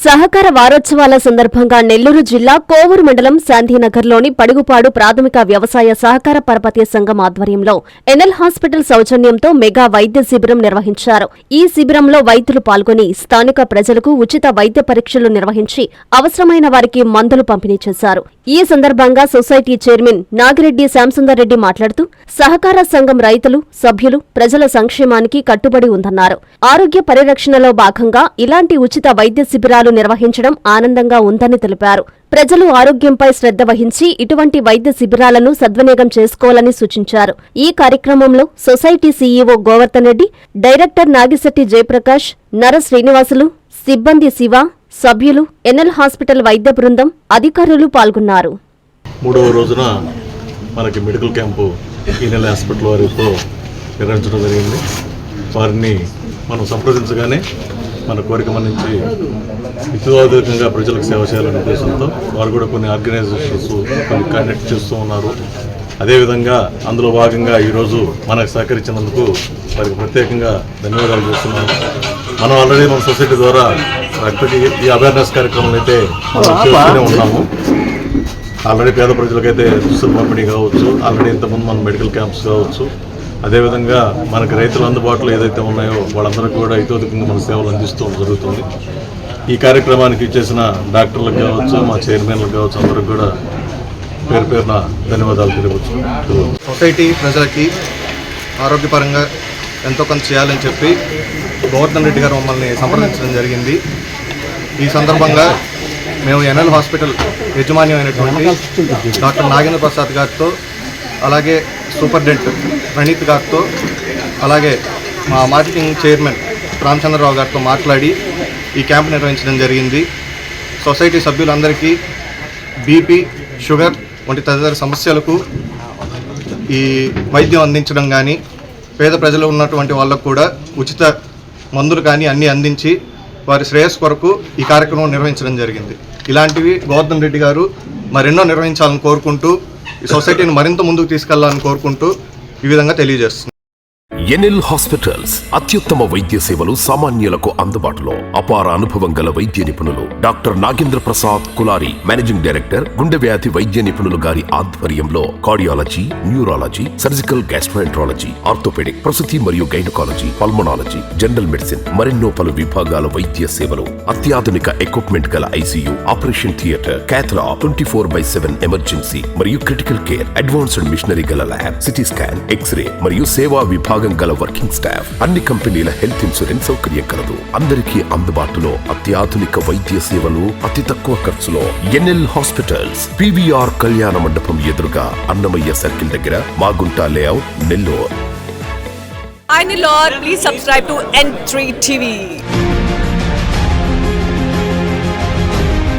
సహకార వారోత్సవాల సందర్భంగా నెల్లూరు జిల్లా కోవూరు మండలం శాంతినగర్లోని పడుగుపాడు ప్రాథమిక వ్యవసాయ సహకార పరపతి సంఘం ఆధ్వర్యంలో ఎన్ఎల్ హాస్పిటల్ సౌజన్యంతో మెగా వైద్య శిబిరం నిర్వహించారు. ఈ శిబిరంలో వైద్యులు పాల్గొని స్థానిక ప్రజలకు ఉచిత వైద్య పరీక్షలు నిర్వహించి అవసరమైన వారికి మందులు పంపిణీ చేశారు. ఈ సందర్భంగా సొసైటీ చైర్మన్ నాగిరెడ్డి శ్యాంసుందర్రెడ్డి మాట్లాడుతూ సహకార సంఘం రైతులు, సభ్యులు ప్రజల సంక్షేమానికి కట్టుబడి ఉందన్నారు. ఆరోగ్య పరిరక్షణలో భాగంగా ఇలాంటి ఉచిత వైద్య శిబిరాలు నిర్వహించడం ఆనందంగా ఉందని తెలిపారు. ప్రజలు ఆరోగ్యంపై శ్రద్ధ వహించి ఇటువంటి వైద్య శిబిరాలను సద్వినియోగం చేసుకోవాలని సూచించారు. ఈ కార్యక్రమంలో society CEO Govardhan Reddy, director Nagishetti Jayaprakash, నర శ్రీనివాసులు, సిబ్బంది శివ, సభ్యులు, ఎన్ఎల్ హాస్పిటల్ వైద్య బృందం, అధికారులు పాల్గొన్నారు. మూడవ రోజున మనకి మెడికల్ క్యాంపు ఎన్ఎల్ హాస్పిటల్ వారితో నిర్వహించడం జరిగింది. వారిని మనం సంప్రదించగానే మన కోరిక మన్నించి విద్యుదాధికంగా ప్రజలకు సేవ చేయాలనే ఉద్దేశంతో వారు కూడా కొన్ని ఆర్గనైజేషన్స్ కొన్ని కండక్ట్ చేస్తూ ఉన్నారు. అదేవిధంగా అందులో భాగంగా ఈరోజు మనకు సహకరించినందుకు వారికి ప్రత్యేకంగా ధన్యవాదాలు చేస్తున్నాము. మనం ఆల్రెడీ మన సొసైటీ ద్వారా ఈ అవేర్నెస్ కార్యక్రమాలు అయితే మనం చేస్తూనే ఉన్నాము. ఆల్రెడీ పేద ప్రజలకైతే దుస్తుల పంపిణీ కావచ్చు, ఆల్రెడీ ఇంతకుముందు మన మెడికల్ క్యాంప్స్ కావచ్చు, అదేవిధంగా మనకు రైతులు అందుబాటులో ఏదైతే ఉన్నాయో వాళ్ళందరికీ కూడా ఇతోధికంగా మన సేవలు అందిస్తూ జరుగుతుంది. ఈ కార్యక్రమానికి ఇచ్చేసిన డాక్టర్లకు కావచ్చు, మా చైర్మన్లకు కావచ్చు, అందరికి కూడా పేరు పేరున ధన్యవాదాలు తెలియవచ్చు. సొసైటీ ప్రజలకి ఆరోగ్యపరంగా ఎంతో కొంత చేయాలని చెప్పి గోవర్ధన్ రెడ్డి గారు మమ్మల్ని సంప్రదించడం జరిగింది. ఈ సందర్భంగా మేము ఎన్ఎల్ హాస్పిటల్ యజమాని అయినటువంటి డాక్టర్ నాగేంద్ర ప్రసాద్ గారితో, అలాగే సూపరింటెండెంట్ ప్రణీత్ గారితో, అలాగే మా మార్కెటింగ్ చైర్మన్ రామచంద్రరావు గారితో మాట్లాడి ఈ క్యాంప్ నిర్వహించడం జరిగింది. సొసైటీ సభ్యులందరికీ బీపీ, షుగర్ వంటి తదితర సమస్యలకు ఈ వైద్యం అందించడం కానీ, పేద ప్రజలు ఉన్నటువంటి వాళ్ళకు కూడా ఉచిత మందులు కానీ అన్నీ అందించి వారి శ్రేయస్సు కొరకు ఈ కార్యక్రమం నిర్వహించడం జరిగింది. ఇలాంటివి గోవర్ధన్ రెడ్డి గారు మరెన్నో నిర్వహించాలని కోరుకుంటూ, ఈ సొసైటీని మరింత ముందుకు తీసుకెళ్లాలని కోరుకుంటూ ఈ విధంగా తెలియజేస్తుంది. ఎన్ఎల్ హాస్పిటల్స్ అత్యుత్తమ వైద్య సేవలు సామాన్యులకు అందుబాటులో. అపార అనుభవం గల వైద్య నిపుణులు doctor Nagendra Prasad Kulari, managing director, గుండె వ్యాధి వైద్య నిపుణులు గారి ఆధ్వర్యంలో cardiology, neurology, surgical gastroenterology, orthopaedic, ప్రసూతి మరియు గైనకాలజీ, పల్మనాలజీ, జనరల్ మెడిసిన్ మరెన్నో పలు విభాగాల వైద్య సేవలు. అత్యాధునిక ఎక్విప్మెంట్ గల ఐసీయూ, ఆపరేషన్ థియేటర్, క్యాథ్లా, 24/7 ఎమర్జెన్సీ మరియు క్రిటికల్ కేర్, అడ్వాన్స్డ్ మిషనరీ గల ల్యాబ్, సిటీ స్కాన్, ఎక్స్రే మరియు సేవా విభాగం గల వర్కింగ్ స్టాఫ్, అన్ని కంపెనీల హెల్త్ ఇన్సూరెన్స్ సౌకర్యం కలదు. అందరికీ అందుబాటులో అత్యాధునిక వైద్య సేవలు అతి తక్కువ ఖర్చులో. ఎన్ఎల్ హాస్పిటల్స్, పీవీఆర్ కళ్యాణ మండపం ఎదురుగా, అన్నమయ్య సర్కిల్ దగ్గర, Magunta layout, Nellore. Hi Nellore, please subscribe to N3 TV.